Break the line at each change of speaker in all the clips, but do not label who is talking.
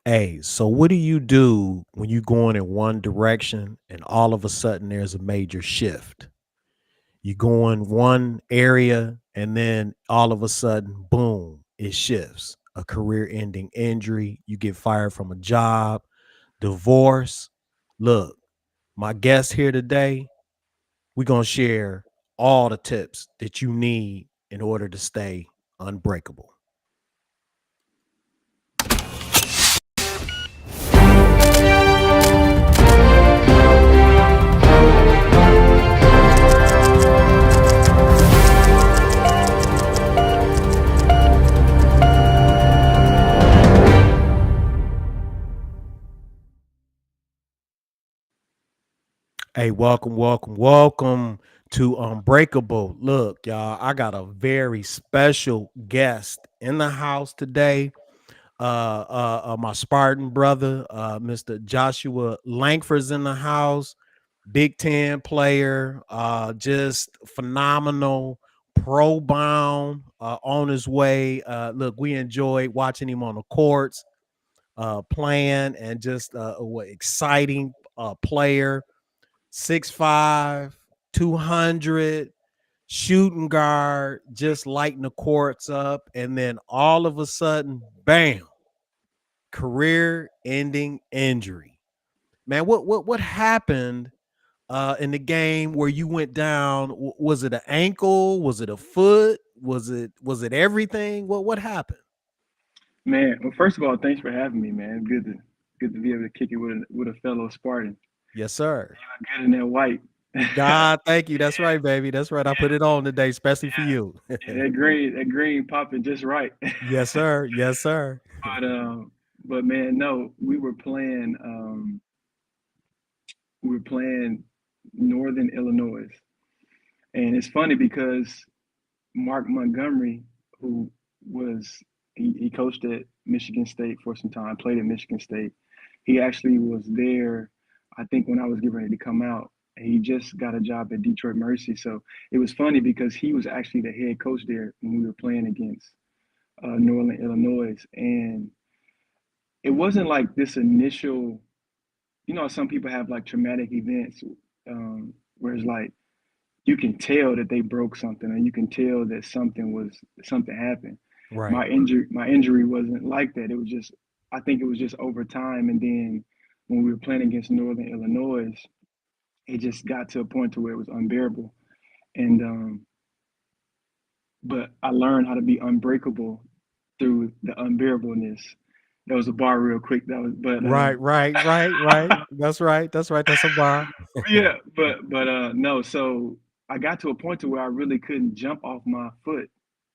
Hey, so what do you do when you going in one direction and all of a sudden there's a major shift? You go in one area and then all of a sudden, boom, it shifts. A career ending injury, you get fired from a job, divorce. Look, my guest here today, we're going to share all the tips that you need in order to stay unbreakable. Hey, welcome, welcome, welcome to Unbreakable. Look, y'all, I got a very special guest in the house today. My Spartan brother, Mr. Joshua Langford's in the house. Big Ten player, just phenomenal, pro bound, on his way. Look, we enjoyed watching him on the courts, playing, and just what exciting player. 6'5", 200, shooting guard, just lighting the courts up, and then all of a sudden, bam, career-ending injury. Man, what happened in the game where you went down? Was it an ankle? Was it a foot? Was it everything? What happened?
Man, well, first of all, thanks for having me, man. Good to be able to kick it with a fellow Spartan.
Yes, sir.
Good in that white.
God, thank you. That's right, baby. That's right. I put it on today, especially for you.
Yeah, that green popping just right.
Yes, sir. Yes, sir.
But man, no, we were playing Northern Illinois, and it's funny because Mark Montgomery, who was he coached at Michigan State for some time, played at Michigan State. He actually was there, I think, when I was getting ready to come out. He just got a job at Detroit Mercy. So it was funny because he was actually the head coach there when we were playing against Northern Illinois. And it wasn't like this initial, some people have like traumatic events where it's like you can tell that they broke something, and you can tell that something happened.
Right.
My injury wasn't like that. It was just, I think it was just over time, and then when we were playing against Northern Illinois, it just got to a point to where it was unbearable. And but I learned how to be unbreakable through the unbearableness. That was a bar real quick. That was, but
Right, right, right, right. That's right. That's right. That's a bar.
yeah, but no. So I got to a point to where I really couldn't jump off my foot,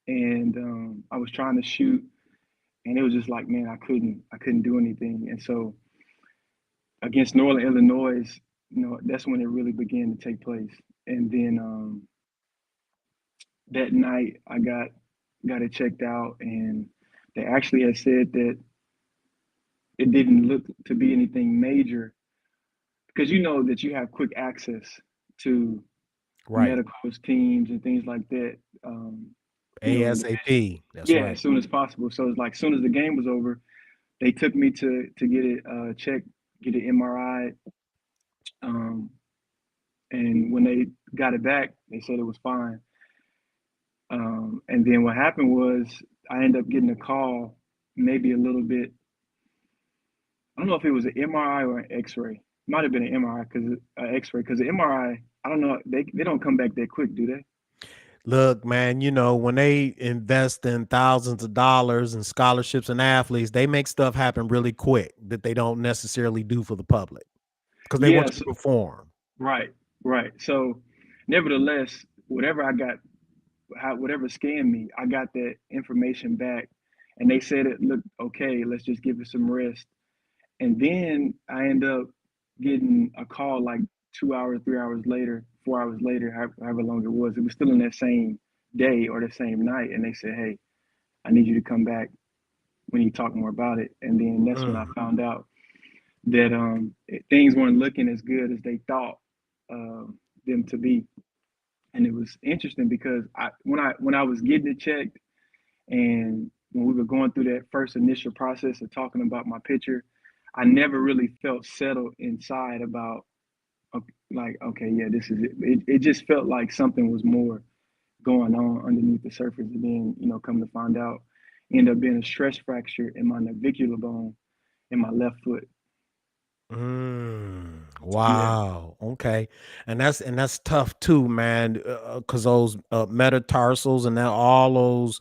and I was trying to shoot, and it was just like, man, I couldn't do anything. And so against Northern Illinois, that's when it really began to take place. And then that night, I got it checked out, and they actually had said that it didn't look to be anything major because you know that you have quick access to
Right.
medical teams and things like that. In the
ASAP. That's
yeah,
right.
as soon as possible. So it's like as soon as the game was over, they took me to get it checked, get it MRI, um, and when they got it back, they said it was fine. And then what happened was I ended up getting a call, maybe a little bit. I don't know if it was an MRI or an X-ray. Might have been an MRI because X-ray because the MRI. I don't know. They don't come back that quick, do they?
Look, man, when they invest in thousands of dollars and scholarships and athletes, they make stuff happen really quick that they don't necessarily do for the public because they want
Yeah.
you
So,
to perform.
right. Right. So, nevertheless, whatever I got, whatever scanned me, I got that information back, and they said it looked okay. Let's just give it some rest. And then I end up getting a call like 2 hours, 3 hours later, 4 hours later, however long it was. It was still in that same day or the same night, and they said, "Hey, I need you to come back. We need to talk more about it." And then that's when I
Mm.
found out that things weren't looking as good as they thought uh, them to be. And it was interesting because when I was getting it checked and when we were going through that first initial process of talking about my picture, I never really felt settled inside about like, okay, yeah, this is it. It just felt like something was more going on underneath the surface. And then, come to find out, ended up being a stress fracture in my navicular bone in my left foot. Yeah.
Wow. Okay. And that's tough too, man. Cause those metatarsals and that all those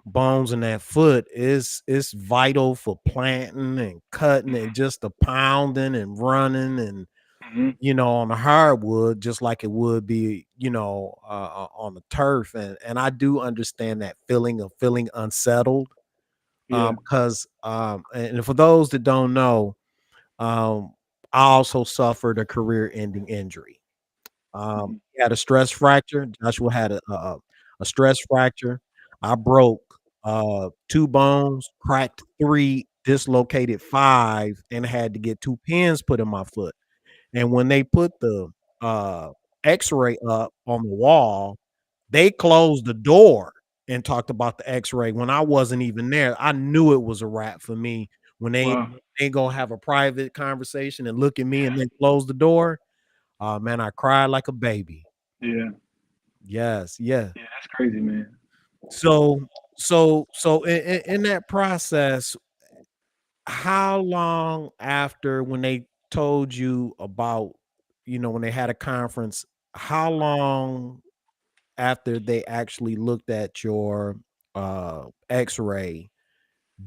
bones in that foot is vital for planting and cutting and just the pounding and running and
Hmm.
on the hardwood, just like it would be, on the turf. And I do understand that feeling of feeling unsettled.
Yeah.
Because and for those that don't know, um, I also suffered a career-ending injury.
Hmm.
He had a stress fracture. Joshua had a stress fracture. I broke two bones, cracked three, dislocated five, and had to get two pins put in my foot. And when they put the uh, X-ray up on the wall, they closed the door and talked about the X-ray when I wasn't even there. I knew it was a wrap for me when
Wow.
they gonna have a private conversation and look at me and then close the door. Man, I cried like a baby.
Yeah.
Yes, yeah.
Yeah. That's crazy, man.
So so in that process, how long after when they told you about, when they had a conference, how long after they actually looked at your X-ray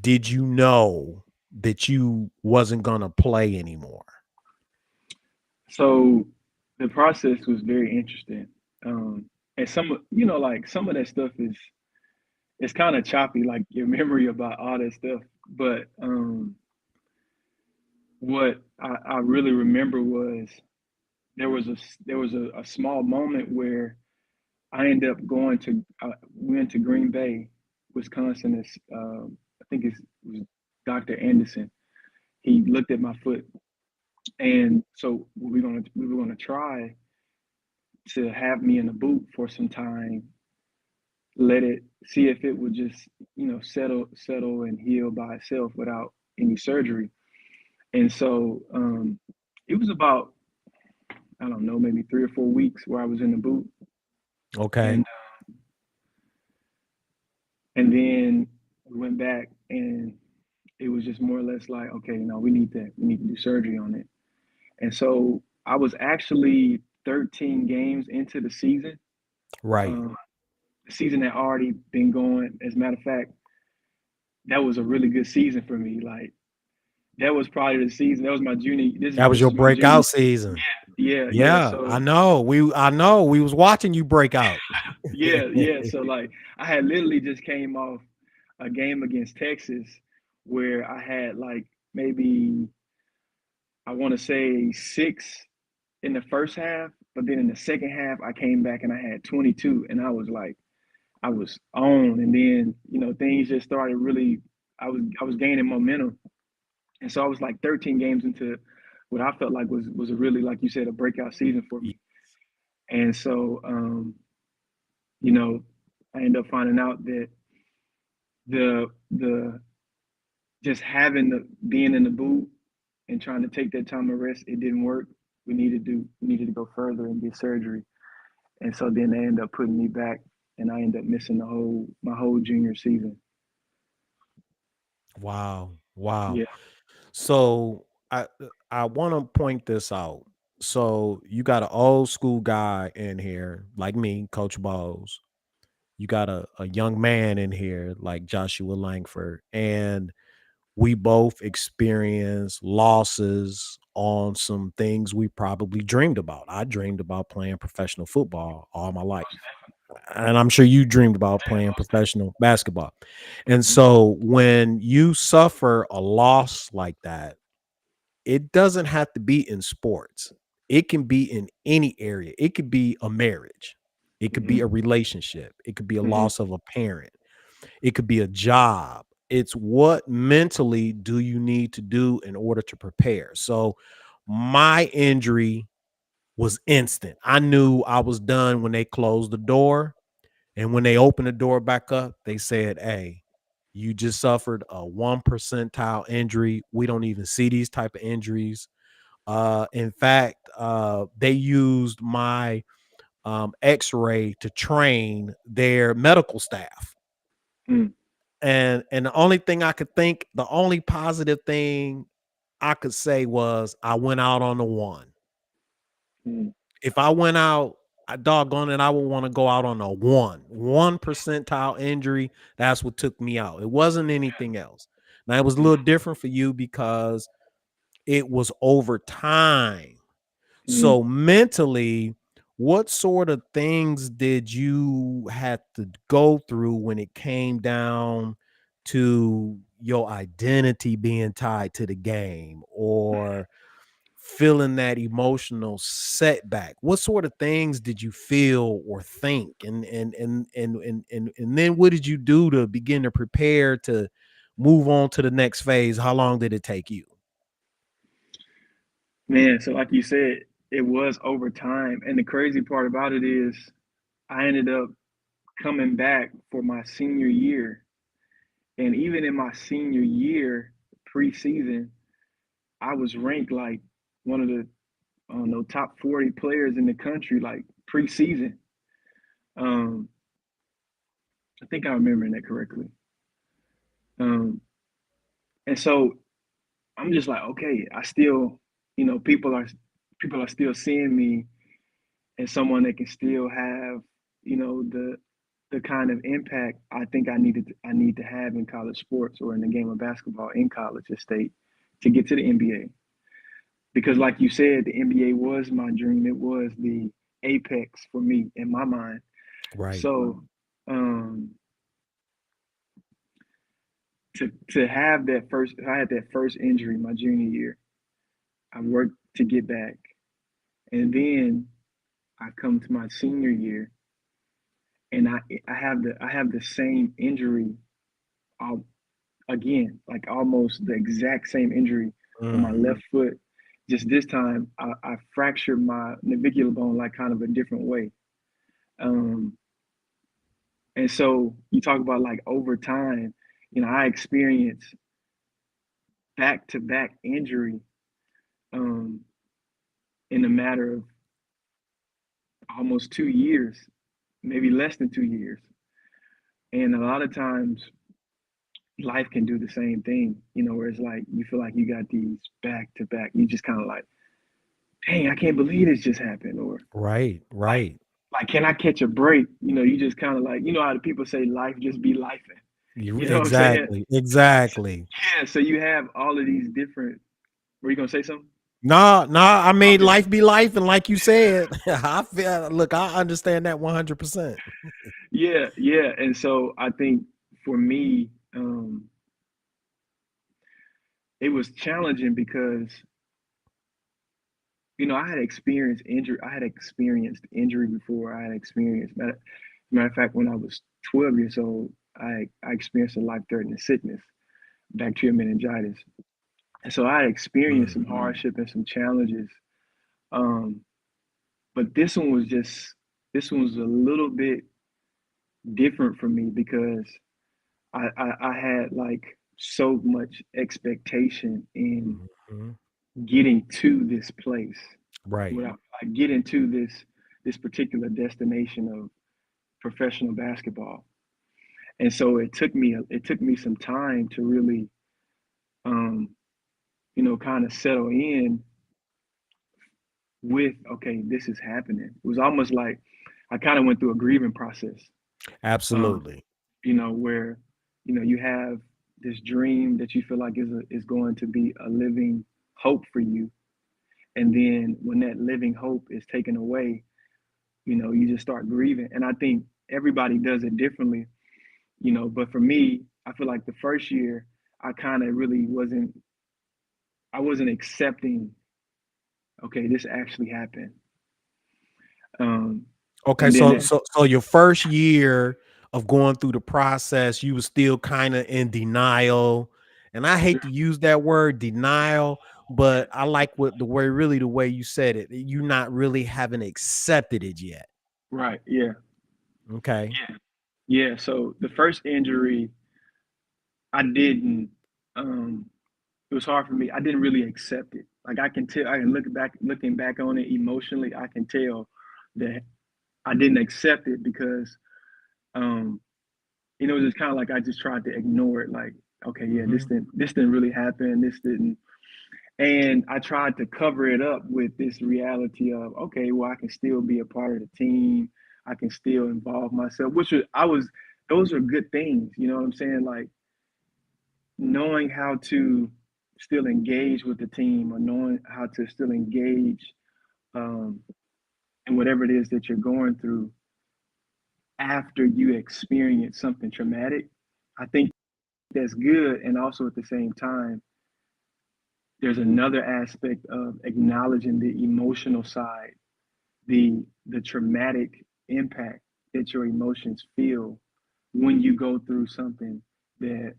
did you know that you wasn't gonna play anymore?
So the process was very interesting. And like some of that stuff is it's kind of choppy, like your memory about all that stuff. But what I really remember was there was a small moment where I ended up going to we went to Green Bay, Wisconsin. As I think it was Dr. Anderson. He looked at my foot, and so we were gonna try to have me in the boot for some time, let it see if it would just settle and heal by itself without any surgery. And so it was about, I don't know, maybe 3 or 4 weeks where I was in the boot,
Okay.
and then we went back, and it was just more or less like, okay, we need to do surgery on it. And so I was actually 13 games into the season.
Right.
Um, the season had already been going. As a matter of fact, that was a really good season for me. Like that was probably the season. That was my junior.
That was
This
your
was my junior.
breakout season.
Yeah.
Yeah,
So
I know. We was watching you break out.
yeah. So like I had literally just came off a game against Texas where I had like maybe I want to say six in the first half, but then in the second half I came back and I had 22, and I was like I was on, and then things just started really. I was gaining momentum, and so I was like 13 games into what I felt like was a really, like you said, a breakout season for me. And so you know I ended up finding out that the just having the being in the boot and trying to take that time of rest, it didn't work. We needed to go further and get surgery. And so then they ended up putting me back, and I ended up missing my whole junior season.
Wow. Wow.
Yeah.
So I want to point this out. So you got an old school guy in here like me, Coach Bowles. You got a young man in here like Joshua Langford, and we both experienced losses on some things we probably dreamed about. I dreamed about playing professional football all my life. And I'm sure you dreamed about playing professional basketball. And
Mhm.
so when you suffer a loss like that, it doesn't have to be in sports. It can be in any area. It could be a marriage. It could be
Mhm.
a relationship. It could be a
Mhm.
loss of a parent. It could be a job. It's what mentally do you need to do in order to prepare. So my injury was instant. I knew I was done when they closed the door. And when they opened the door back up, they said, "Hey, You just suffered a 1 percentile injury. We don't even see these type of injuries. In fact, they used my X-ray to train their medical staff.
Mm,
And the only thing I could think, the only positive thing I could say was I went out on the one.
mm,
If I went out, I doggone it, I would want to go out on a one percentile injury. That's what took me out. It wasn't anything else. Now it was a
mm,
little different for you because it was over time.
mm.
So mentally, what sort of things did you have to go through when it came down to your identity being tied to the game or feeling that emotional setback? What sort of things did you feel or think? And then what did you do to begin to prepare to move on to the next phase? How long did it take you?
Man, so like you said, it was over time. And the crazy part about it is I ended up coming back for my senior year. And even in my senior year, preseason, I was ranked like one of the, I don't know, top 40 players in the country, like preseason. Um, I think I'm remembering that correctly. Um, and so I'm just like, okay, I still, people are still seeing me as someone that can still have, the kind of impact I think I need to have in college sports or in the game of basketball in college or state to get to the NBA. Because like you said, the NBA was my dream. It was the apex for me in my mind.
Right.
So um, to have that first, I had that first injury my junior year. I worked to get back, and then I come to my senior year, and I have the same injury uh, again, like almost the exact same injury on my
Mhm.
left foot. Just this time, I fractured my navicular bone like kind of a different way. Um, and so you talk about like over time, I experienced back to back injury um, in a matter of almost 2 years, maybe less than 2 years. And a lot of times life can do the same thing, where it's like you feel like you got these back to back. You just kind of like, dang, I can't believe this just happened. Or
Right,
like,
right.
can I catch a break? You just kind of like, how the people say life just be life.
You
You know what I'm saying?
exactly,
So,
exactly.
yeah. So you have all of these different. Were you gonna say something?
Nah, nah, I mean
Okay.
life be life, and like you said, I feel look, I understand that 100%.
Yeah, yeah. And so I think for me, it was challenging because I had experienced injury before. I had experienced matter of fact, when I was 12 years old, I experienced a life-threatening sickness, bacterial meningitis. And so I had experienced some
Mhm.
hardship and some challenges. Um, but this one was a little bit different for me because I had like so much expectation in
Mhm.
getting to this place,
Right.
without like getting to this particular destination of professional basketball. And so it took me some time to really um, kind of settle in with, okay, this is happening. It was almost like I kind of went through a grieving process. Um,
Absolutely.
where you have this dream that you feel like is going to be a living hope for you, and then when that living hope is taken away, you just start grieving. And I think everybody does it differently, but for me, I feel like the first year I kind of really wasn't accepting, okay, this actually happened. um
Okay,
and then
so
that
so your first year of going through the process, you was still kind of in denial. And I hate to use that word denial, but I like what the way you said it. You not really haven't accepted it yet.
right, yeah,
Okay.
yeah, so the first injury, I didn't. It was hard for me. I didn't really accept it. Like I can tell. I can looking back on it emotionally. I can tell that I didn't accept it because, um, it was just kind of like I just tried to ignore it. Like, okay, yeah,
Hmm.
this didn't really happen. This didn't, and I tried to cover it up with this reality of, okay, well, I can still be a part of the team. I can still involve myself, which was, I was, those are good things. You know what I'm saying? Like knowing how to still engage with the team or knowing how to still engage um, in whatever it is that you're going through after you experience something traumatic. I think that's good. And also at the same time, there's another aspect of acknowledging the emotional side, the traumatic impact that your emotions feel when you go through something that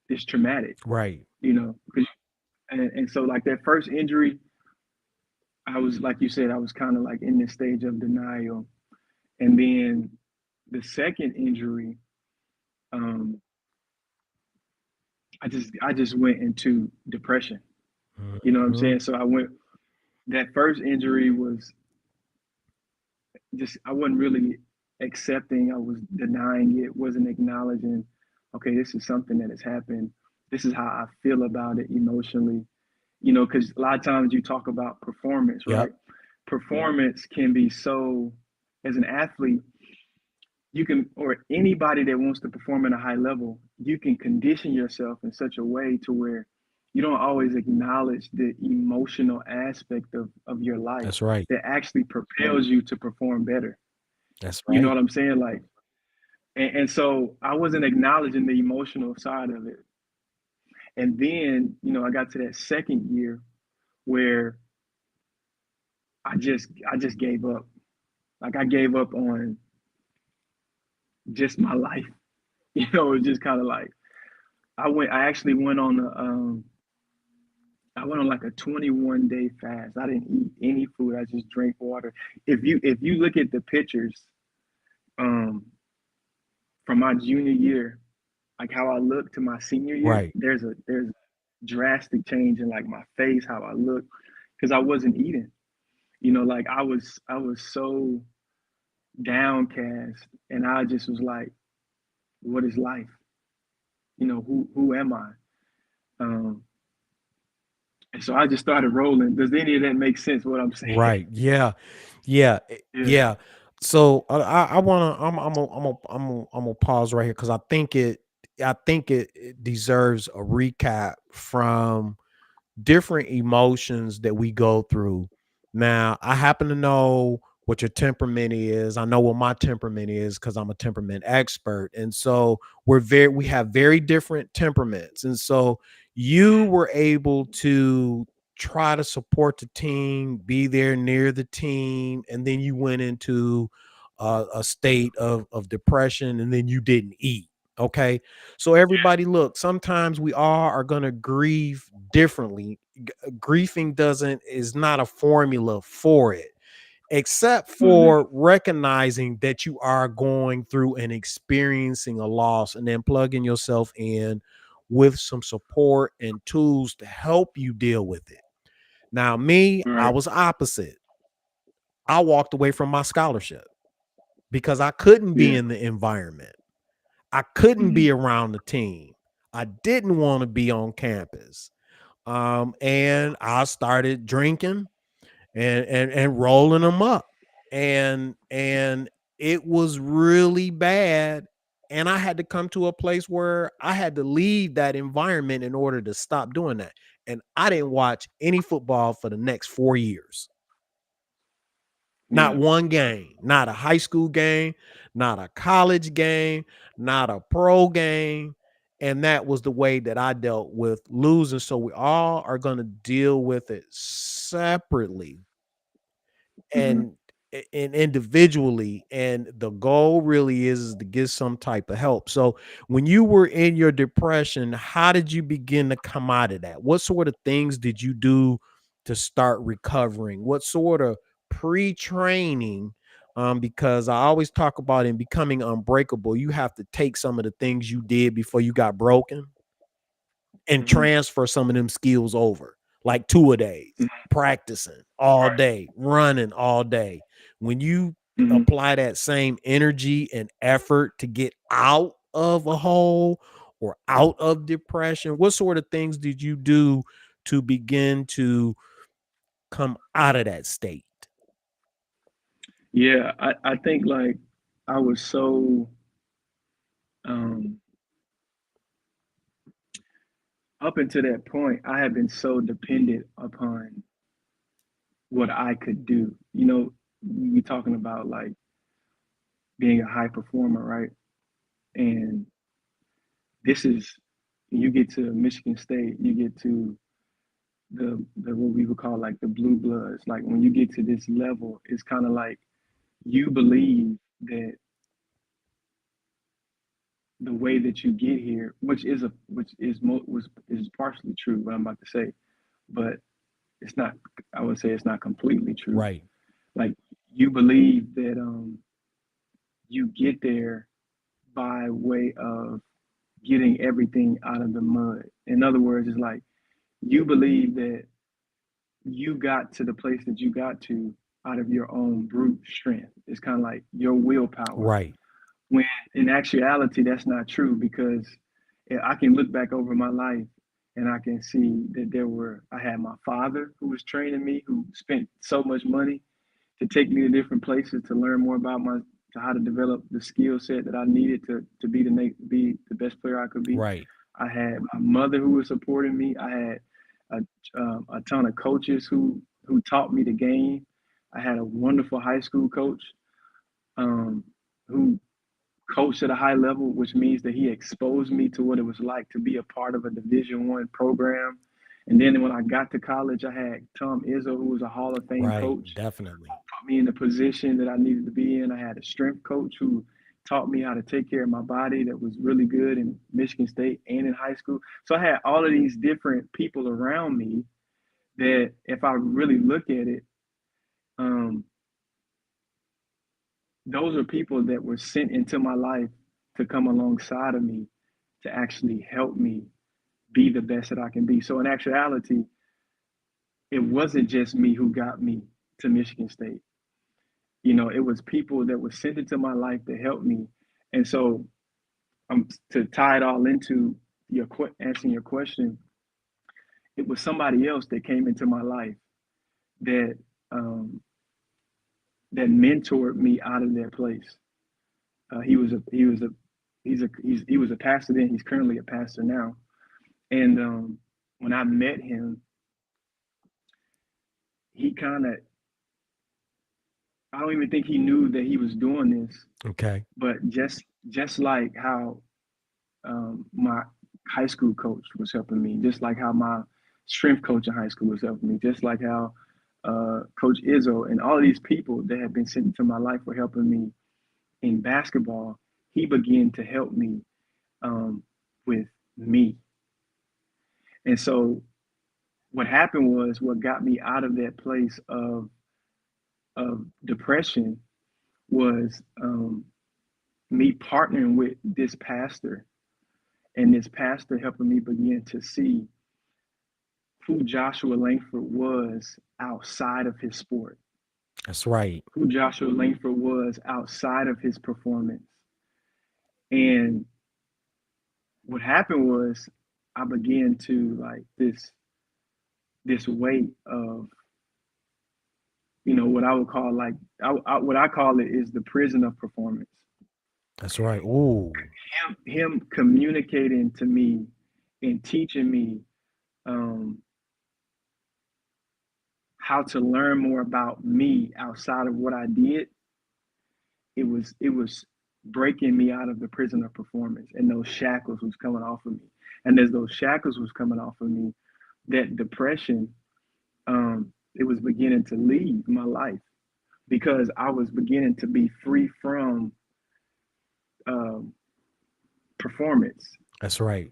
is traumatic,
Right.
you know. And so like that first injury, I was like you said, I was kind of like in this stage of denial. And then the second injury, um, I just went into depression. You know what I'm
Hmm.
saying? So I went that first injury was just I wasn't really accepting. I was denying it, wasn't acknowledging, okay, this is something that has happened. This is how I feel about it emotionally. Because a lot of times you talk about performance, right?
Yep.
Performance can be so, as an athlete, you can, or anybody that wants to perform at a high level, you can condition yourself in such a way to where you don't always acknowledge the emotional aspect of your life
That's right.
that actually propels you to perform better.
That's
You know
right.
what I'm saying? Like, and so I wasn't acknowledging the emotional side of it. And then, I got to that second year where I just gave up. Like I gave up on just my life. It was just kind of like I actually went on I went on like a 21-day fast. I didn't eat any food. I just drank water. If you look at the pictures um from my junior year, like how I look to my senior year,
Right.
there's drastic change in like my face, how I look, because I wasn't eating. Like I was so downcast, and I just was like, what is life? Who am I? Um, and so I just started rolling. Does any of that make sense? What I'm saying?
Right. Yeah. Yeah.
Yeah.
Yeah. So I wanna I'm gonna pause right here because I think it deserves a recap from different emotions that we go through. Now, I happen to know what your temperament is. I know what my temperament is because I'm a temperament expert. And so we have very different temperaments. And so you were able to try to support the team, be there near the team, and then you went into a state of depression, and then you didn't eat. Okay. So everybody, look, sometimes we all are going to grieve differently. Griefing doesn't is not a formula for it, except
Mm-hmm.
for recognizing that you are going through and experiencing a loss and then plugging yourself in with some support and tools to help you deal with it. Now, me, I
Right.
was opposite. I walked away from my scholarship because I couldn't be
Yeah.
in the environment. I couldn't
Mm-hmm.
be around the team. I didn't want to be on campus. And I started drinking and rolling them up, and it was really bad. And I had to come to a place where I had to leave that environment in order to stop doing that. And I didn't watch any football for the next 4 years. Not
Yeah.
one game, not a high school game, not a college game, not a pro game. And that was the way that I dealt with losing. So we all are going to deal with it separately
Mm-hmm.
and individually, and the goal really is to get some type of help. So when you were in your depression, how did you begin to come out of that? What sort of things did you do to start recovering? What sort of pre-training because I always talk about in becoming unbreakable, you have to take some of the things you did before you got broken and
Hmm.
transfer some of them skills over, like 2 a days, practicing all
Right.
day, running all day. When you
Hmm.
apply that same energy and effort to get out of a hole or out of depression, what sort of things did you do to begin to come out of that state?
Yeah, I think like I was so um, up until that point, I had been so dependent upon what I could do. You know, we talking about like being a high performer, right? And this is you get to Michigan State, you get to the what we would call like the blue bloods. Like when you get to this level, it's kind of like you believe that the way that you get here, which is was is partially true, what I'm about to say, but it's not. I would say it's not completely true.
Right,
Like you believe that you get there by way of getting everything out of the mud. In other words, it's like you believe that you got to the place that you got to out of your own brute strength. It's kind of like your willpower.
right,
When in actuality, that's not true because I can look back over my life and I can see that I had my father who was training me, who spent so much money to take me to different places to learn more about to how to develop the skill set that I needed to be the best player I could be.
right,
I had my mother who was supporting me. I had a ton of coaches who taught me the game. I had a wonderful high school coach um, who coached at a high level, which means that he exposed me to what it was like to be a part of a Division I program. And then when I got to college, I had Tom Izzo, who was a Hall of Fame
right.
coach,
Definitely.
put me in the position that I needed to be in. I had a strength coach who taught me how to take care of my body that was really good in Michigan State and in high school. So I had all of these different people around me that if I really look at it, um, those are people that were sent into my life to come alongside of me to actually help me be the best that I can be. So in actuality, it wasn't just me who got me to Michigan State. You know, it was people that were sent into my life to help me. And so to tie it all into answering your question, it was somebody else that came into my life that um, that mentored me out of that place. He was a pastor then. He's currently a pastor now. And when I met him, he kind of I don't even think he knew that he was doing this,
Okay.
but just like how my high school coach was helping me, just like how my strength coach in high school was helping me, just like how Coach Izzo and all of these people that have been sent into my life were helping me in basketball. He began to help me um, with me, and so what happened was what got me out of that place of depression was me partnering with this pastor and this pastor helping me begin to see who Joshua Langford was outside of his sport,
That's right.
who Joshua Langford was outside of his performance. And what happened was I began to like this weight of what I would call like what I call it is the prison of performance.
That's right. Ooh.
Him communicating to me and teaching me um, how to learn more about me outside of what I did, it was breaking me out of the prison of performance, and those shackles was coming off of me. And as those shackles was coming off of me, that depression, it was beginning to leave my life because I was beginning to be free from um, performance,
That's right.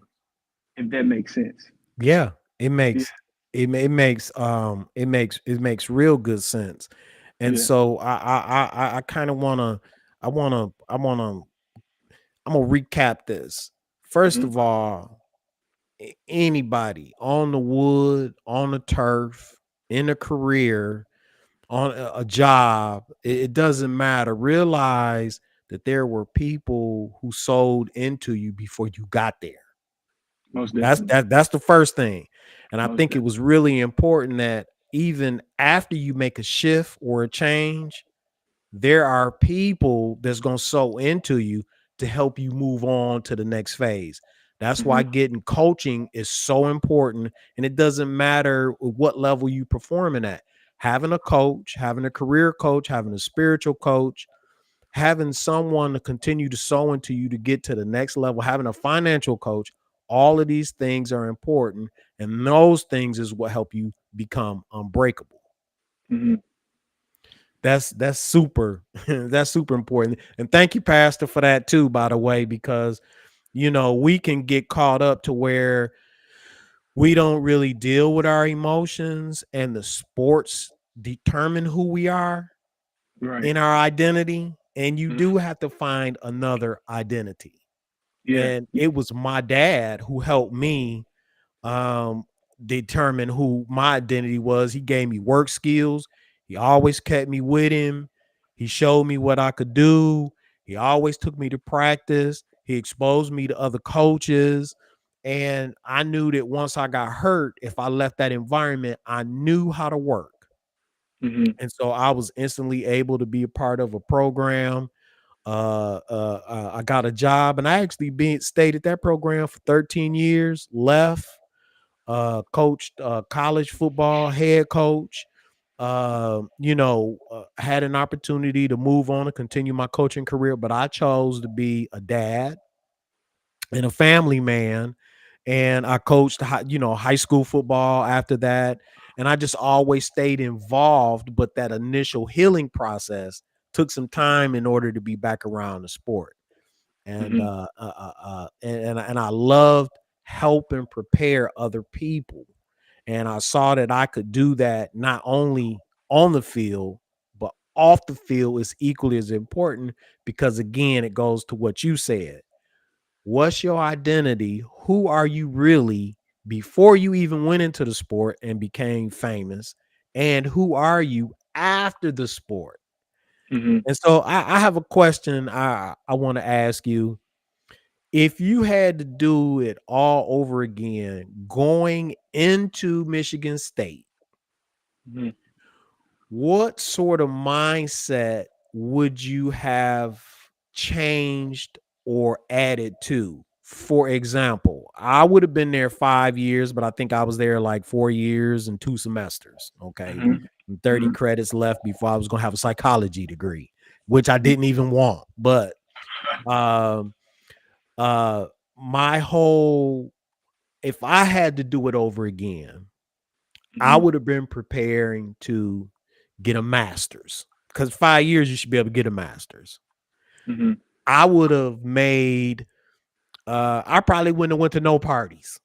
if that makes sense.
Yeah. It
Yeah.
makes it makes real good sense. And
Yeah.
so I kind of wanna I wanna I wanna I'm gonna recap this. First
Hmm.
of all, anybody on the wood, on the turf, in a career, on a job, it doesn't matter. Realize that there were people who sold into you before you got there.
Most
That's
definitely.
that's the first thing. And I
Most
think it was
definitely.
really important that even after you make a shift or a change, there are people that's going to sow into you to help you move on to the next phase. That's why
Hmm.
getting coaching is so important. And it doesn't matter what level you performing at. Having a coach, having a career coach, having a spiritual coach, having someone to continue to sow into you to get to the next level, having a financial coach, all of these things are important. And those things is what help you become unbreakable.
Hmm.
That's super that's super important. And thank you, Pastor, for that too, by the way, because we can get caught up to where we don't really deal with our emotions, and the sports determine who we are
Right.
in our identity, and you
Hmm.
do have to find another identity.
Yeah.
And it was my dad who helped me um determine who my identity was. He gave me work skills. He always kept me with him. He showed me what I could do. He always took me to practice. He exposed me to other coaches. And I knew that once I got hurt, if I left that environment, I knew how to work.
Hmm.
And so I was instantly able to be a part of a program. I got a job, and I actually stayed at that program for 13 years, left, coached college football, head coach. Had an opportunity to move on and continue my coaching career, but I chose to be a dad and a family man. And I coached, high school football after that. And I just always stayed involved. But that initial healing process took some time in order to be back around the sport. And
Hmm.
and I loved helping prepare other people, and I saw that I could do that not only on the field, but off the field is equally as important, because again, it goes to what you said. What's your identity? Who are you really before you even went into the sport and became famous? And who are you after the sport?
Hmm.
And so I have a question I want to ask you. If you had to do it all over again, going into Michigan State,
Hmm.
what sort of mindset would you have changed or added to? For example, I would have been there 5 years, but I think I was there like 4 years and 2 semesters. Okay.
Hmm.
And 30
Hmm.
credits left before I was going to have a psychology degree, which I didn't even want. But um, uh, my whole, if I had to do it over again, I
Hmm.
would have been preparing to get a master's, because 5 years you should be able to get a master's.
Hmm.
I would have made. I probably wouldn't have went to no parties.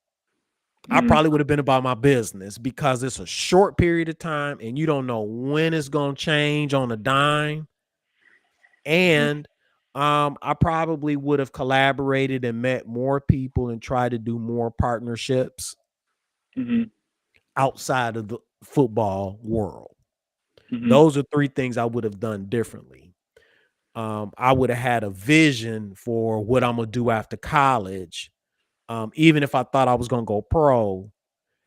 I
Hmm.
probably would have been about my business, because it's a short period of time and you don't know when it's gonna change on a dime. And I probably would have collaborated and met more people and tried to do more partnerships
Hmm.
outside of the football world.
Hmm.
Those are three things I would have done differently. I would have had a vision for what I'm gonna do after college. Even if I thought I was gonna go pro,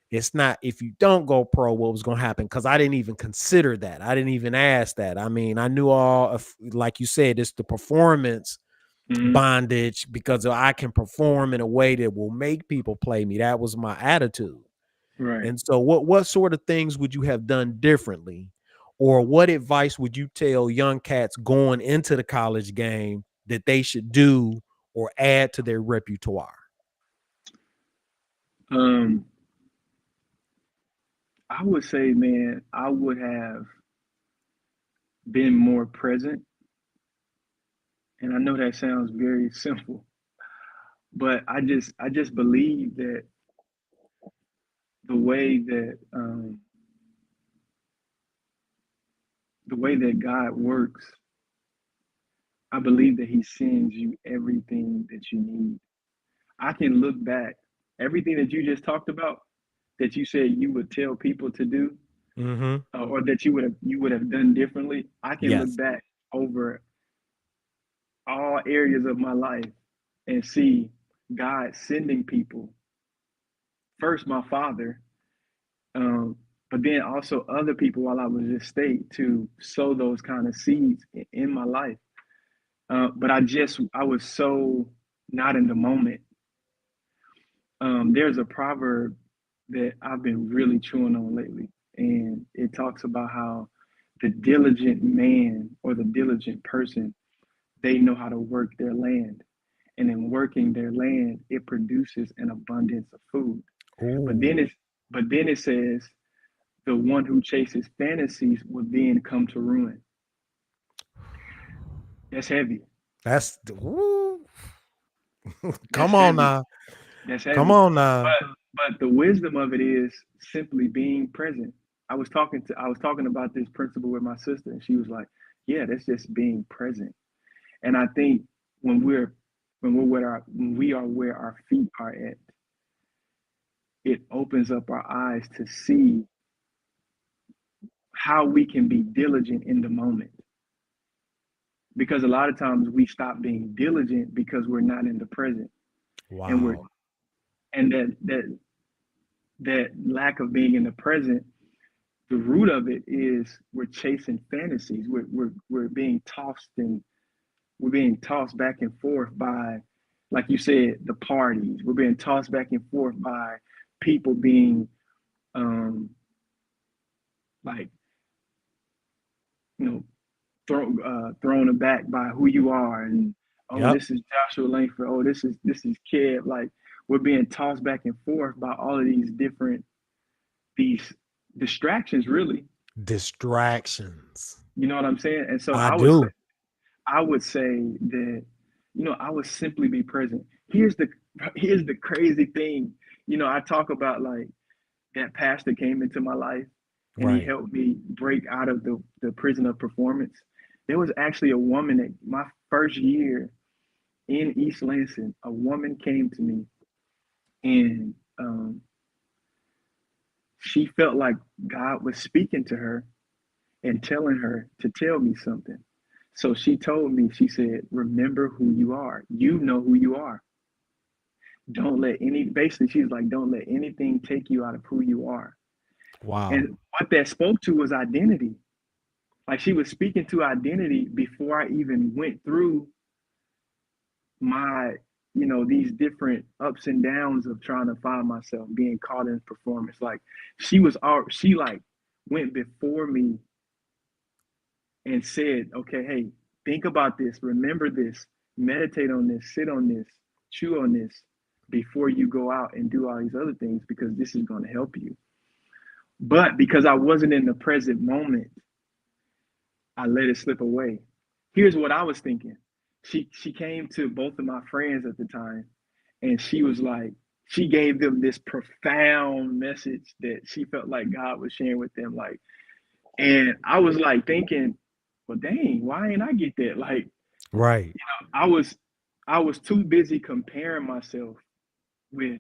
it's not if you don't go pro, what was gonna happen? Because I didn't even consider that. I didn't even ask that. I mean, I knew all of, like you said, it's the performance
Hmm.
bondage, because I can perform in a way that will make people play me. That was my attitude.
Right.
And so what sort of things would you have done differently? Or what advice would you tell young cats going into the college game that they should do or add to their repertoire?
Um, I would say, man, I would have been more present. And I know that sounds very simple, but I just believe that the way that the way that God works, I believe that He sends you everything that you need. I can look back, everything that you just talked about, that you said you would tell people to do,
Mm-hmm.
or that you would have done differently. I can look
Yes.
back over all areas of my life and see God sending people. First, my father, um, but then also other people while I was in state to sow those kind of seeds in my life. But I was so not in the moment. There's a proverb that I've been really chewing on lately, and it talks about how the diligent man or the diligent person, they know how to work their land. And in working their land, it produces an abundance of food. But then
Ooh,
it's but then it says the one who chases fantasies will then come to ruin. That's heavy.
that's ooh.
That's
Come on
heavy.
now.
That's
Come
heavy.
on now.
But the wisdom of it is simply being present. I was talking about this principle with my sister, and she was like, "Yeah, that's just being present." And I think when we're when we are where our feet are at, it opens up our eyes to see how we can be diligent in the moment. Because a lot of times we stop being diligent because we're not in the present, and we're
Wow.
and that lack of being in the present, the root of it is we're chasing fantasies. We're being tossed and we're being tossed back and forth by, like you said, the parties. We're being tossed back and forth by people being um, like, you know, thrown aback by who you are, and oh,
Yep.
this is Joshua Langford. Oh, this is Kid. Like we're being tossed back and forth by all of these distractions, really.
Distractions.
You know what I'm saying? And so
I do.
I would say that, I would simply be present. Here's the crazy thing. I talk about like that pastor came into my life and he
Right.
helped me break out of the prison of performance. There was actually a woman that my first year in East Lansing, a woman came to me and she felt like God was speaking to her and telling her to tell me something. So she told me, she said, remember who you are. You know who you are. Basically, she's like, don't let anything take you out of who you are.
Wow.
And what that spoke to was identity. Like she was speaking to identity before I even went through my, these different ups and downs of trying to find myself, being caught in performance. Like she like went before me and said, okay, hey, think about this, remember this, meditate on this, sit on this, chew on this before you go out and do all these other things because this is going to help you. But because I wasn't in the present moment, I let it slip away. Here's what I was thinking. She came to both of my friends at the time and she was like, she gave them this profound message that she felt like God was sharing with them. Like, and I was like thinking, well, dang, why ain't I get that? Like,
Right.
I was I was too busy comparing myself with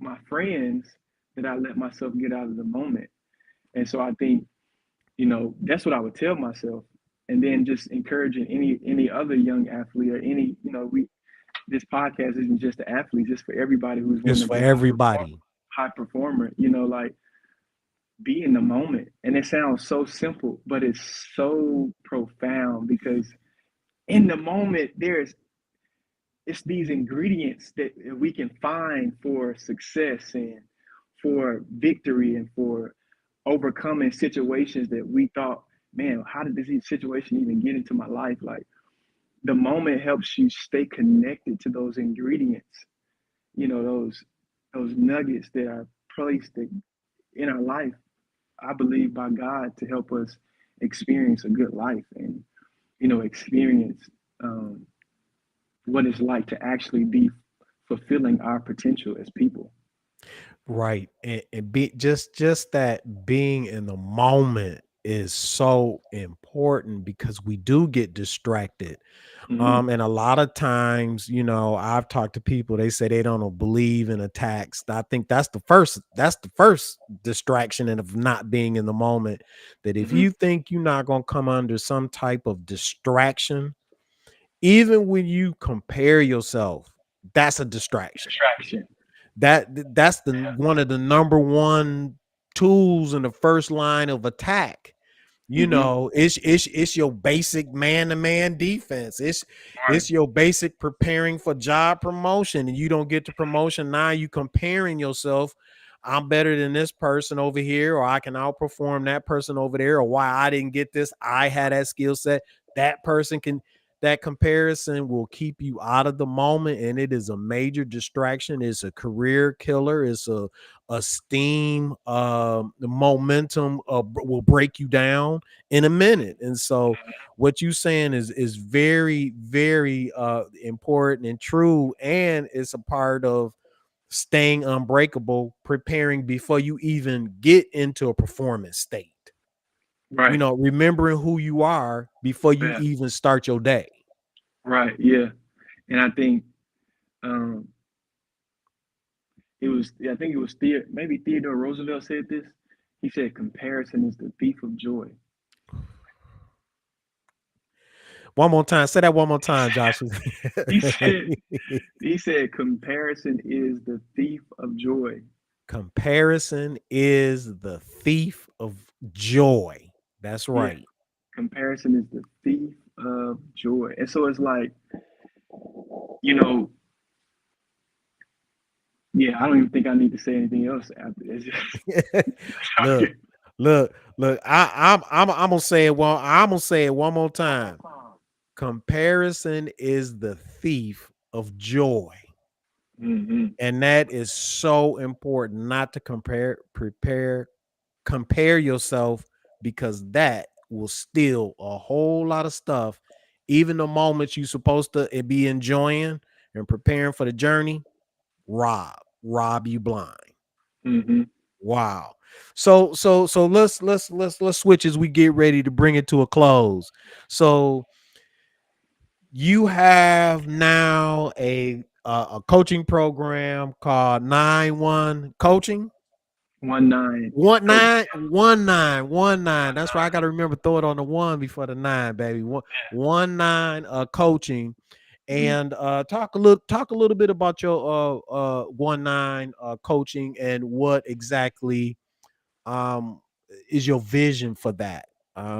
my friends that I let myself get out of the moment. And so I think, that's what I would tell myself. And then just encouraging any other young athlete or any, we this podcast isn't just the athletes, it's for everybody who's wanting
Just
to
for
be
everybody.
high performer, like be in the moment. And it sounds so simple, but it's so profound because in the moment it's these ingredients that we can find for success and for victory and for overcoming situations that we thought, man, how did this situation even get into my life? Like the moment helps you stay connected to those ingredients, those nuggets that are placed in our life, I believe by God to help us experience a good life and, experience what it's like to actually be fulfilling our potential as people.
Right. And be just that being in the moment is so important. important because we do get distracted.
Hmm.
And a lot of times, I've talked to people, they say they don't believe in attacks. I think that's the first distraction and of not being in the moment. That if
Hmm.
you think you're not gonna come under some type of distraction, even when you compare yourself, that's a distraction.
Distraction.
That's the
Yeah.
one of the number one tools in the first line of attack.
Hmm.
It's your basic man-to-man defense. It's
Right.
your basic preparing for job promotion, and you don't get the promotion. Now you comparing yourself. I'm better than this person over here, or I can outperform that person over there, or why I didn't get this. I had that skill set. That person can. That comparison will keep you out of the moment, and it is a major distraction. It's a career killer. It's a steam. The momentum will break you down in a minute. And so what you saying is very, very important and true. And it's a part of staying unbreakable, preparing before you even get into a performance state.
Right.
Remembering who you are before you
Yeah.
even start your day.
Right. Yeah. And I think um, I think it was maybe Theodore Roosevelt said this. He said, "Comparison is the thief of joy."
One more time. Say that one more time, Josh.
He said, he said, "Comparison is the thief of joy."
Comparison is the thief of joy. That's
Yeah.
right.
Comparison is the thief of joy. And so it's like, you know, yeah, I don't even think I need to say anything else after this.
look, look. I'm gonna say it one. I'm gonna say it one more time. Comparison is the thief of joy,
Hmm.
and that is so important. Not to compare yourself, because that will steal a whole lot of stuff. Even the moments you're supposed to be enjoying and preparing for the journey, rob you blind.
Hmm.
Wow. So let's switch as we get ready to bring it to a close. So you have now a coaching program called 9-1 coaching.
1-9
One
coach.
nine, 1-9, 1-9. That's right. I gotta remember throw it on the one before the nine, baby. One 9 coaching.
Mhm.
And talk a little bit about your 1-9 coaching and what exactly um is your vision for that.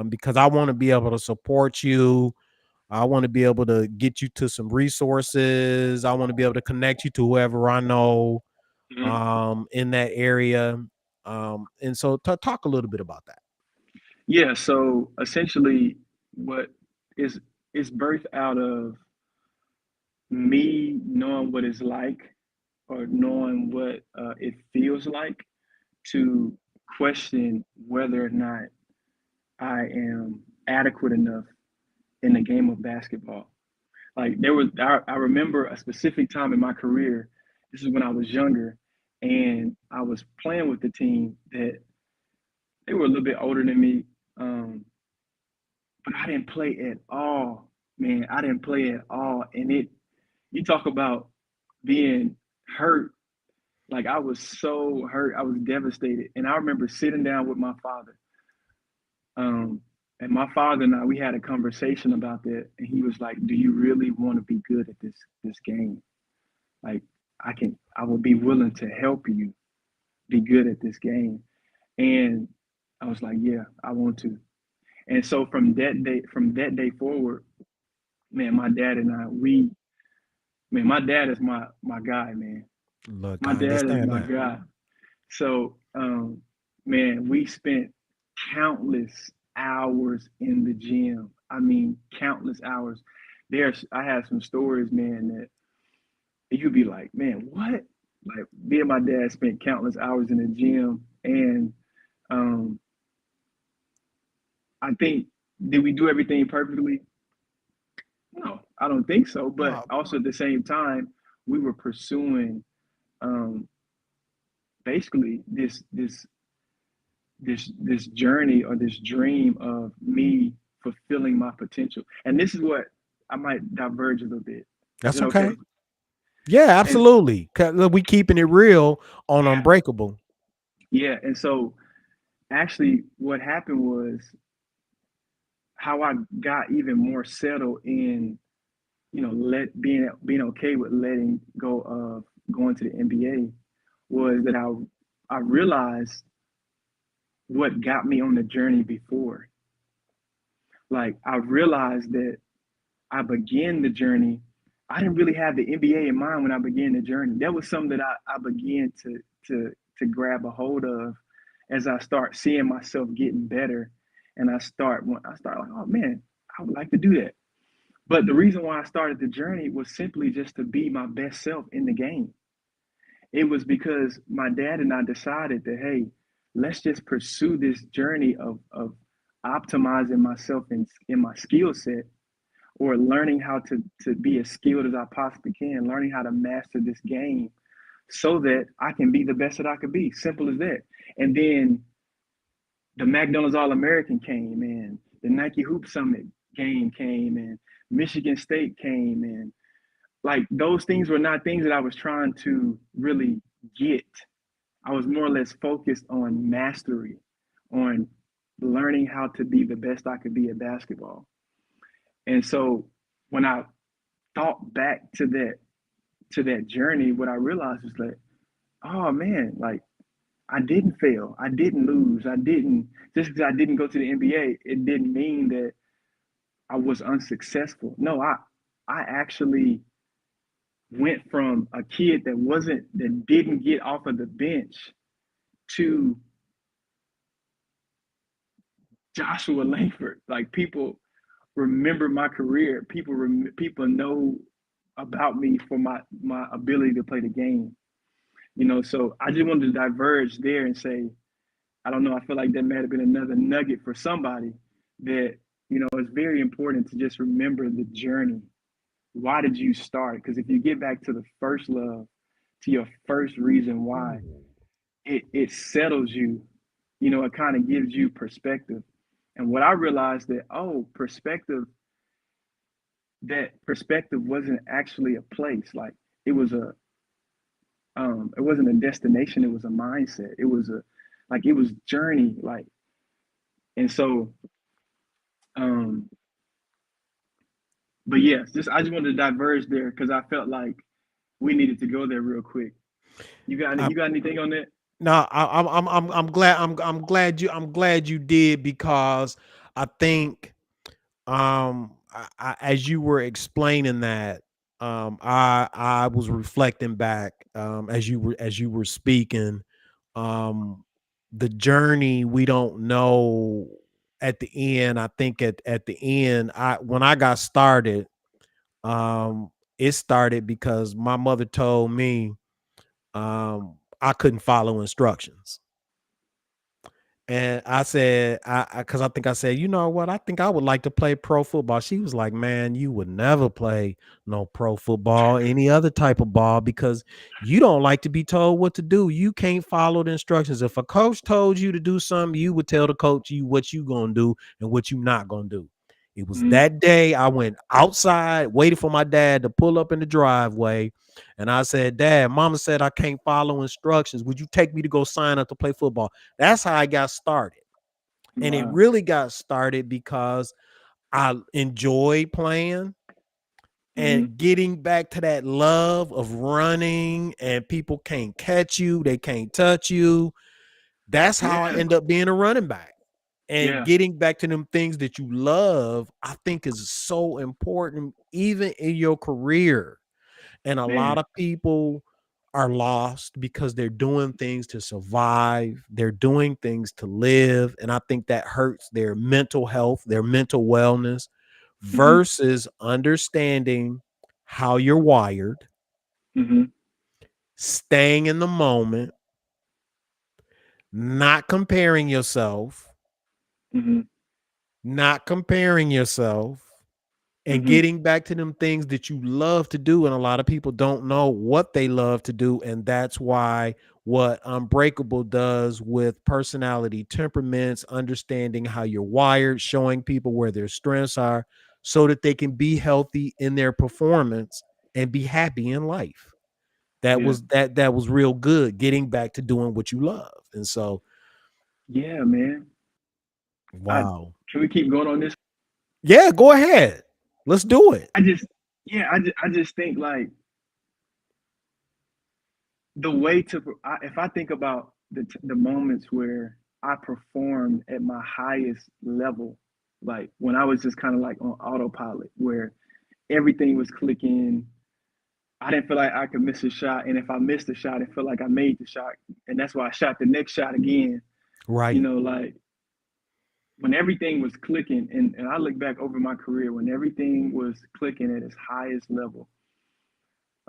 Because I want to be able to support you. I want to be able to get you to some resources. I want to be able to connect you to whoever I know
Mhm.
in that area. And so talk a little bit about that.
Yeah, so essentially what is is birthed out of me knowing what it's like or knowing what it feels like to question whether or not I am adequate enough in the game of basketball. Like I remember a specific time in my career. This is when I was younger, and I was playing with the team that they were a little bit older than me, but I didn't play at all. Man, I didn't play at all, and you talk about being hurt. Like I was so hurt, I was devastated, and I remember sitting down with my father. Um, and my father and I, we had a conversation about that, and he was like, "Do you really want to be good at this game? Like, I will be willing to help you be good at this game." And I was like, "Yeah, I want to." And so from that day forward, man, my dad and I, my dad is my guy, man.
Look,
My
I
dad is
understand
my
that.
guy. So, man, we spent countless hours in the gym. I mean, countless hours. I have some stories, man, that you'd be like, man, what? Like, me and my dad spent countless hours in the gym, and um, I think did we do everything perfectly? No, I don't think so. But
No,
also at the same time, we were pursuing um, basically this journey or this dream of me. fulfilling my potential. And this is what I might diverge a little bit. Is
That's
it okay?
okay. Yeah,
And
absolutely. 'Cause look, we keeping it real on Unbreakable.
yeah, and so actually what happened was how I got even more settled in, let being okay with letting go of going to the NBA was that I realized what got me on the journey before. Like I realized that I began the journey. I didn't really have the NBA in mind when I began the journey. That was something that I began to grab a hold of as I start seeing myself getting better, and I start like, oh man, I would like to do that. But the reason why I started the journey was simply just to be my best self in the game. It was because my dad and I decided that, hey, let's just pursue this journey of optimizing myself in my skill set, or learning how to be as skilled as I possibly can, learning how to master this game so that I can be the best that I could be. Simple as that. And then the McDonald's All American came, and the Nike Hoop Summit game came, and Michigan State came, and like those things were not things that I was trying to really get. I was more or less focused on mastery, on learning how to be the best I could be at basketball. And so when I thought back to that journey, what I realized was like, oh man, like I didn't fail, I didn't lose, I didn't just because I didn't go to the NBA, it didn't mean that I was unsuccessful. No, I actually went from a kid that didn't get off of the bench to Joshua Langford. Like people remember my career. People know about me for my ability to play the game. So I just wanted to diverge there and say, I don't know, I feel like that may have been another nugget for somebody that, it's very important to just remember the journey. Why did you start? Because if you get back to the first love, to your first reason why,
Ooh.
it settles you. It kind of gives you perspective. And what I realized that, perspective wasn't actually a place. Like it was it wasn't a destination, it was a mindset. It was journey. And so, um, but yes, I just wanted to diverge there because I felt like we needed to go there real quick.
I,
You got anything on that?
no, I'm glad I'm glad you did because I think as you were explaining that, I was reflecting back, as you were speaking, um the journey we don't know at the end. I think at the end, I when I got started, um it started because my mother told me I couldn't follow instructions. And I said, because I think I said, you know what? I think I would like to play pro football. She was like, man, you would never play no pro football, any other type of ball, because you don't like to be told what to do. You can't follow the instructions. If a coach told you to do something, you would tell the coach you what you gonna do and what you not gonna do. It was
Mm-hmm.
that day I went outside, waited for my dad to pull up in the driveway, and I said, Dad, Mama said I can't follow instructions. Would you take me to go sign up to play football? That's how I got started. And it
Wow.
really got started because I enjoyed playing
Mm-hmm.
and getting back to that love of running, and people can't catch you, they can't touch you. That's how I
Yeah.
end up being a running back. And
Yeah.
getting back to them things that you love, I think is so important, even in your career. And a lot
Man.
of people are lost because they're doing things to survive, they're doing things to live. And I think that hurts their mental health, their mental wellness,
Mm-hmm.
versus understanding how you're wired,
Mm-hmm.
staying in the moment, not comparing yourself,
Mm-hmm.
not comparing yourself, and
Hmm.
getting back to them things that you love to do. And a lot of people don't know what they love to do. And that's why what Unbreakable does with personality temperaments, understanding how you're wired, showing people where their strengths are so that they can be healthy in their performance and be happy in life.
Yeah.
That was real good, getting back to doing what you love. And so,
Yeah, man. I
wow.
Can we keep going on this?
Yeah, go ahead. Let's do it.
I just yeah, I just think like the way to if I think about the moments where I performed at my highest level, like when I was just kind of like on autopilot, where everything was clicking. I didn't feel like I could miss a shot, and if I missed a shot, it felt like I made the shot, and that's why I shot the next shot again. You
Right.
know, like when everything was clicking, and I look back over my career when everything was clicking at its highest level,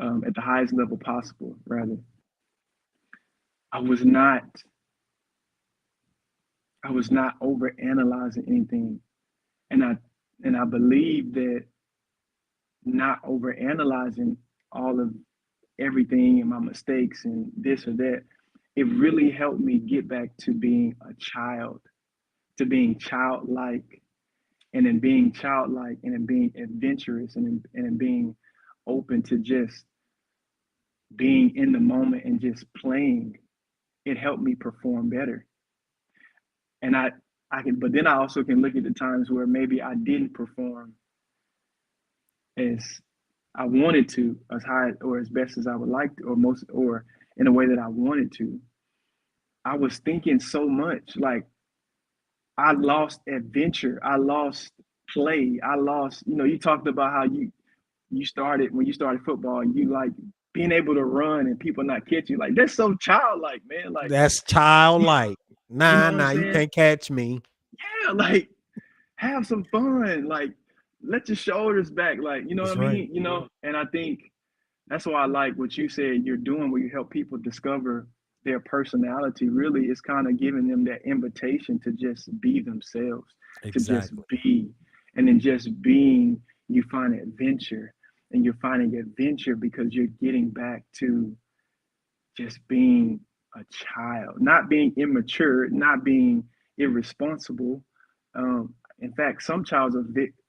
at the highest level possible, rather, I was not I was not over analyzing anything, and I believe that not over analyzing all of everything and my mistakes and this or that, it really helped me get back to being a child, to being childlike, and in being childlike and in being adventurous and in being open to just being in the moment and just playing. It helped me perform better. And I can, but then I also can look at the times where maybe I didn't perform as I wanted to, as high or as best as I would like to, or most, or in a way that I wanted to. I was thinking so much, like I lost adventure, I lost play, I lost. You talked about how you started when you started football. You like being able to run and people not catch you. Like that's so childlike, man. Like
That's
you,
childlike.
you
Nah,
know what I'm
nah, you
saying?
can't catch me.
Yeah, like have some fun. Like let your shoulders back. Like you know what I
That's right.
mean? And I think that's why I like what you said you're doing, where you help people discover their personality. Really, it's kind of giving them that invitation to just be themselves, to just
Exactly.
be. And in just being, you find adventure. And you're finding adventure because you're getting back to just being a child, not being immature, not being irresponsible. In fact,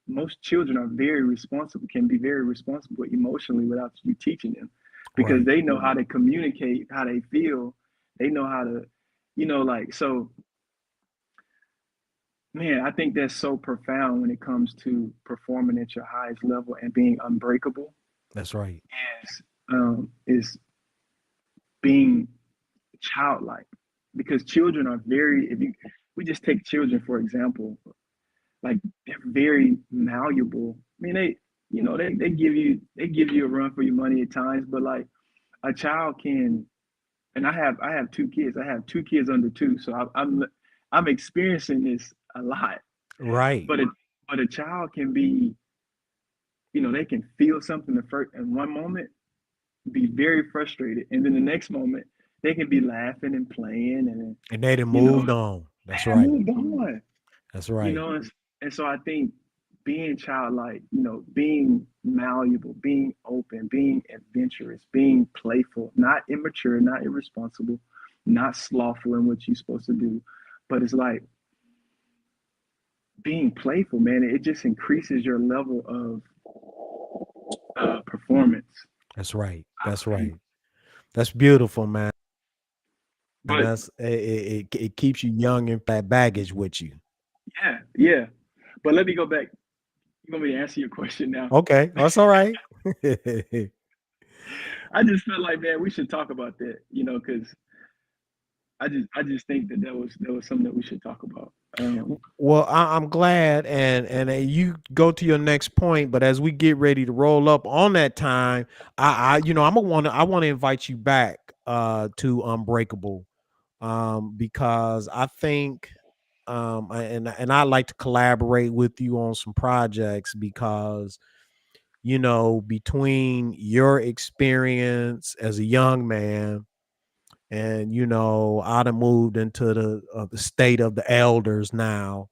most children are very responsible, can be very responsible emotionally without you teaching them, because
Right.
they know how to communicate how they feel. They know how to, like so. Man, I think that's so profound when it comes to performing at your highest level and being unbreakable.
That's right.
Is being childlike, because children are very, if you we just take children for example, like they're very malleable. I mean, they give you a run for your money at times, but like a child can. And I have two kids. I have two kids under two, so I'm experiencing this a lot.
Right.
But a child can be, they can feel something the first in one moment, be very frustrated, and then the next moment they can be laughing and playing, and
And they done
you know
moved on. That's
and
right.
moved on.
That's
You
right.
know, and so I think being childlike, being malleable, being open, being adventurous, being playful, not immature, not irresponsible, not slothful in what you're supposed to do, but it's like being playful, man. It just increases your level of performance,
That's right.
I
That's
believe.
right. That's beautiful, man. And
But
it keeps you young and that baggage with you.
yeah, yeah. But let me go back. You want me to answer your question now?
Okay, that's all right.
I just feel like, man, we should talk about that, because I just think that was something that we should talk about.
Well, I'm glad, and you go to your next point. But as we get ready to roll up on that time, I want to invite you back to Unbreakable, because I think and I like to collaborate with you on some projects because between your experience as a young man and I'd have moved into the state of the elders now.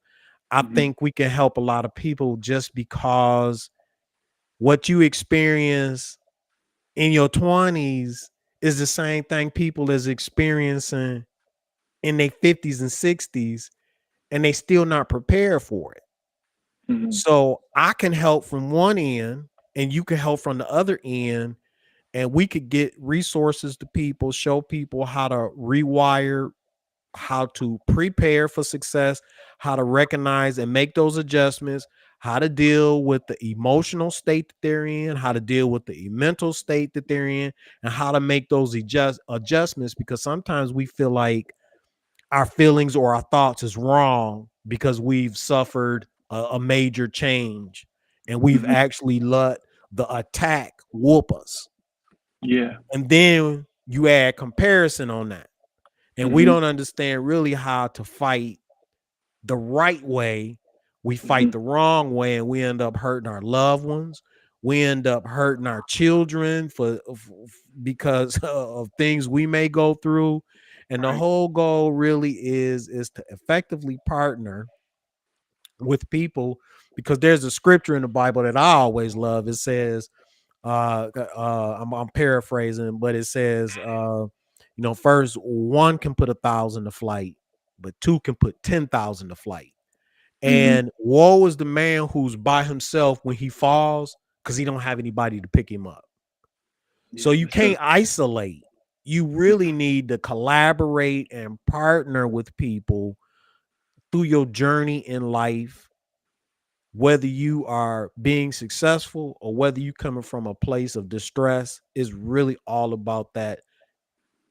I
Mhm.
think we can help a lot of people just because. what you experience in your 20s is the same thing people is experiencing in their 50s and 60s, and they still not prepared for it.
Hmm.
So I can help from one end and you can help from the other end, and we could get resources to people, show people how to rewire, how to prepare for success, how to recognize and make those adjustments, how to deal with the emotional state that they're in, how to deal with the mental state that they're in, and how to make those adjustments, because sometimes we feel like our feelings or our thoughts is wrong because we've suffered a major change and we've
Hmm.
actually let the attack whoop us.
Yeah.
And then you add comparison on that. And we
Hmm.
don't understand really how to fight the right way. We fight
Hmm.
the wrong way and we end up hurting our loved ones. We end up hurting our children because of things we may go through. And the
Right.
whole goal really is to effectively partner with people, because there's a scripture in the Bible that I always love. It says, I'm paraphrasing, but it says, first one can put 1,000 to flight, but two can put 10,000 to flight.
Hmm.
And woe is the man who's by himself when he falls, because he don't have anybody to pick him up. So
Yeah,
you
that's tough.
can't isolate. You really need to collaborate and partner with people through your journey in life, whether you are being successful or whether you coming from a place of distress. Is really all about that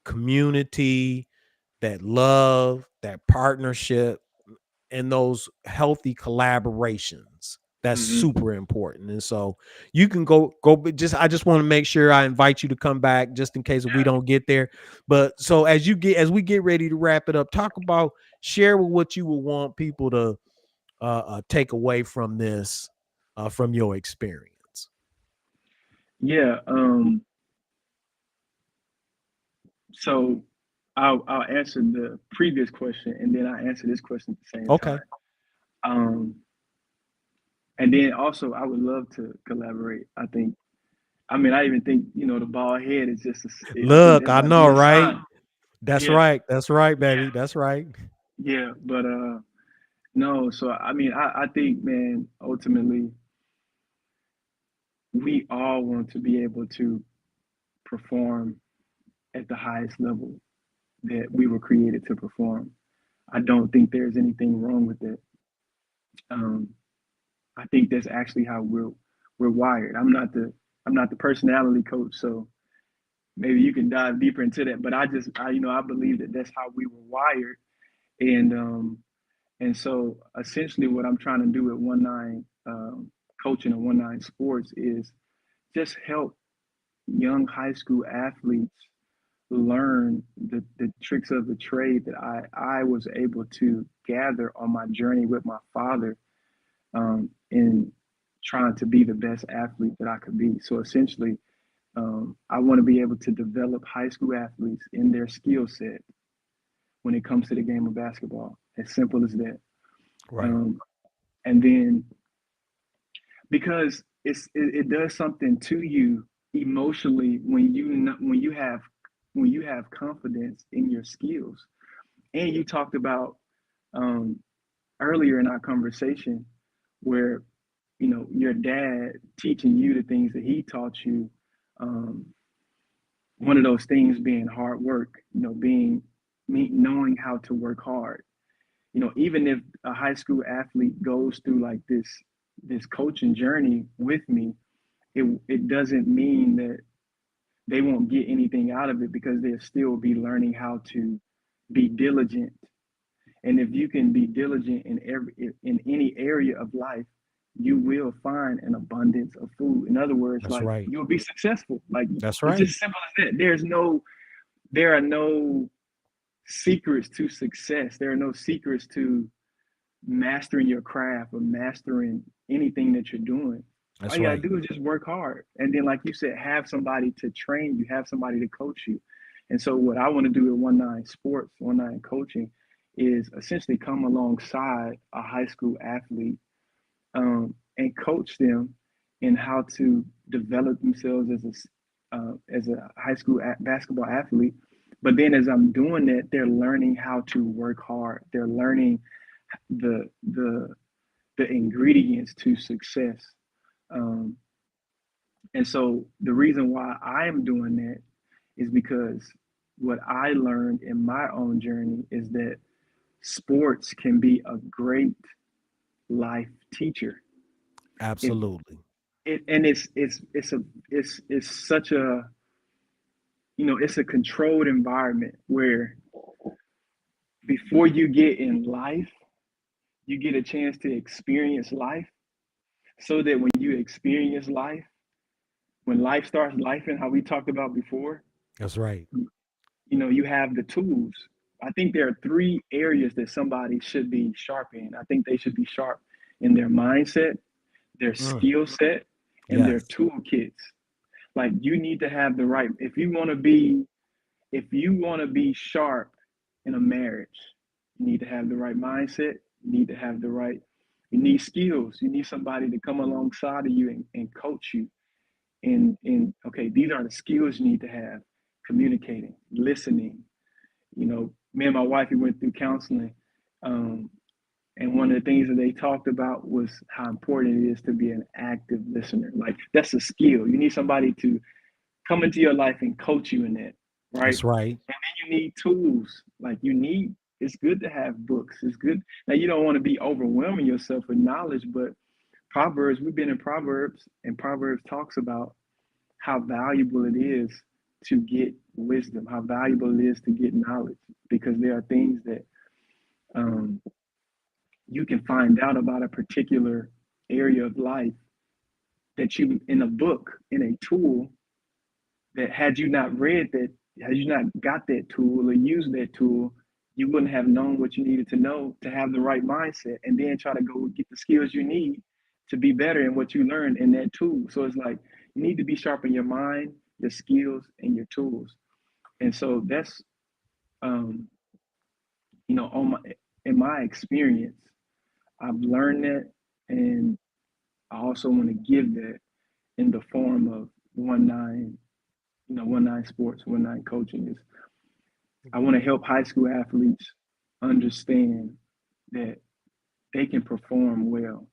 community, that love, that partnership, and those healthy collaborations. That's
Hmm.
super important. And so you can go but just I just want to make sure I invite you to come back just in case if we
Yeah.
don't get there. But so as we get ready to wrap it up, talk about, share with what you would want people to take away from this, from your experience.
Yeah. So I'll answer the previous question and then I answer this question at the same
Okay.
time. Um, and then also I would love to collaborate. I think. I mean, I even think the bald head is just. I think
Look,
that
I
might be
know,
a
right?
sign.
That's
Yeah.
right. That's right,
Yeah.
baby. That's right.
Yeah. But no. So I mean, I think, man, ultimately we all want to be able to perform at the highest level that we were created to perform. I don't think there's anything wrong with it. Um, I think that's actually how we're wired. I'm not the personality coach, so maybe you can dive deeper into that. But I believe that that's how we were wired, and so essentially what I'm trying to do at 19 coaching and 19 sports is just help young high school athletes learn the tricks of the trade that I was able to gather on my journey with my father, in trying to be the best athlete that I could be. So essentially, I want to be able to develop high school athletes in their skill set when it comes to the game of basketball. As simple as that.
Right.
Um, and then because it does something to you emotionally when when you have confidence in your skills. And you talked about, um, earlier in our conversation where your dad teaching you the things that he taught you. Um, one of those things being hard work, being knowing how to work hard. Even if a high school athlete goes through like this coaching journey with me, it doesn't mean that they won't get anything out of it, because they'll still be learning how to be diligent. And if you can be diligent in any area of life, you will find an abundance of food. In other words,
That's
like,
right.
you'll be successful. Like,
That's
it's
right.
just simple as that. There are no secrets to success. There are no secrets to mastering your craft or mastering anything that you're doing. All
That's
you gotta
right.
do is just work hard. And then, like you said, have somebody to train you, have somebody to coach you. And so what I want to do at 19 Sports, 19 Coaching, is essentially come alongside a high school athlete, and coach them in how to develop themselves as a high school basketball athlete. But then as I'm doing that, they're learning how to work hard. They're learning the the the ingredients to success. Um, and so the reason why I am doing that is because what I learned in my own journey is that sports can be a great life teacher. If
Absolutely.
and it's such a, it's a controlled environment where before you get in life, you get a chance to experience life, so that when you experience life, when life starts life and how we talked about before,
That's right.
you have the tools. I think there are three areas that somebody should be sharp in. I think they should be sharp in their mindset, their
Mm,
skill set, and their
yes.
toolkits. Like you need to have the right, if you want to be sharp in a marriage, you need to have the right mindset, you need to have the right, you need skills, you need somebody to come alongside of you and coach you in okay, these are the skills you need to have: communicating, listening. Me and my wife, we went through counseling, um, and one of the things that they talked about was how important it is to be an active listener. Like that's a skill. You need somebody to come into your life and coach you in that, right?
That's right.
And then you need tools. Like it's good to have books. It's good. Now you don't want to be overwhelming yourself with knowledge, but Proverbs, we've been in Proverbs, and Proverbs talks about how valuable it is to get wisdom, how valuable it is to get knowledge, because there are things that um, you can find out about a particular area of life that you, in a book, in a tool, that had you not got that tool or used that tool, you wouldn't have known what you needed to know to have the right mindset, and then try to go get the skills you need to be better in what you learned in that tool. So it's like you need to be sharp in your mind, your skills, and your tools. And so that's um, on my in my experience, I've learned that, and I also want to give that in the form of 1-9, 1-9 sports, 1-9 coaching. Is I want to help high school athletes understand that they can perform well.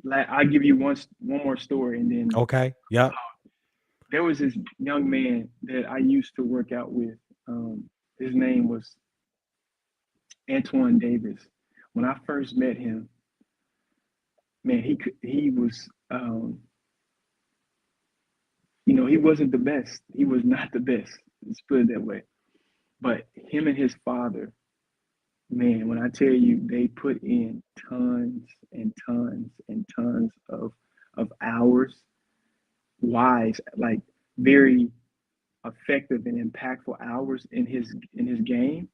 Like I give you one more story, and then
Okay. Yep.
there was this young man that I used to work out with. His name was Antoine Davis. When I first met him, man, he was he wasn't the best. He was not the best. Let's put it that way. But him and his father, man, when I tell you, they put in tons and tons and tons of hours, wise, like very effective and impactful hours in his game.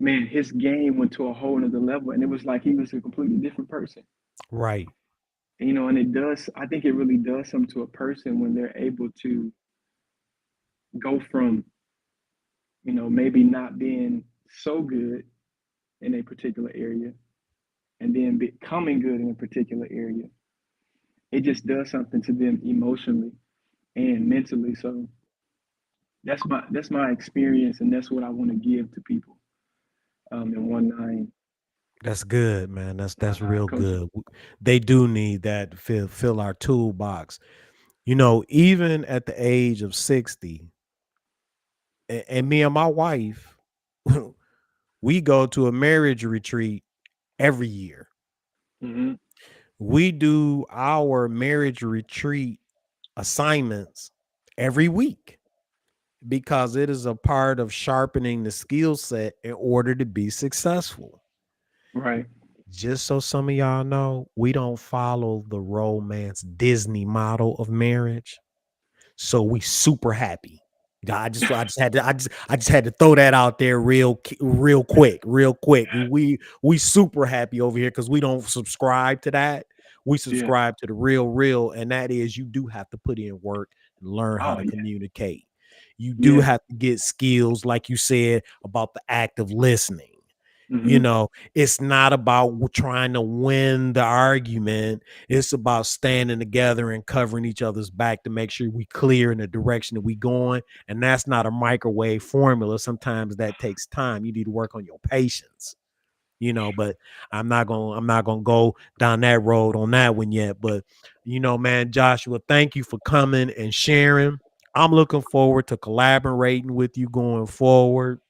Man, his game went to a whole nother level, and it was like he was a completely different person.
Right.
And it does. I think it really does something to a person when they're able to go from maybe not being so good in a particular area, and then becoming good in a particular area. It just does something to them emotionally and mentally. So that's my experience, and that's what I want to give to people in 1-9
That's good, man. That's
1-9
real
coaching.
good. They do need that to fill our toolbox. Even at the age of 60, and me and my wife, we go to a marriage retreat every year.
Hmm.
We do our marriage retreat assignments every week because it is a part of sharpening the skill set in order to be successful.
Right.
Just so some of y'all know, we don't follow the romance Disney model of marriage. So we super happy. I just had to throw that out there real quick. We super happy over here because we don't subscribe to that. We
Yeah.
subscribe to the real, and that is you do have to put in work and learn how
Oh
to
yeah.
communicate. You do
Yeah.
have to get skills, like you said, about the act of listening. You
Hmm.
know, it's not about trying to win the argument. It's about standing together and covering each other's back to make sure we clear in the direction that we going. And that's not a microwave formula. Sometimes that takes time. You need to work on your patience, but I'm not gonna go down that road on that one yet. But man, Joshua, thank you for coming and sharing. I'm looking forward to collaborating with you going forward.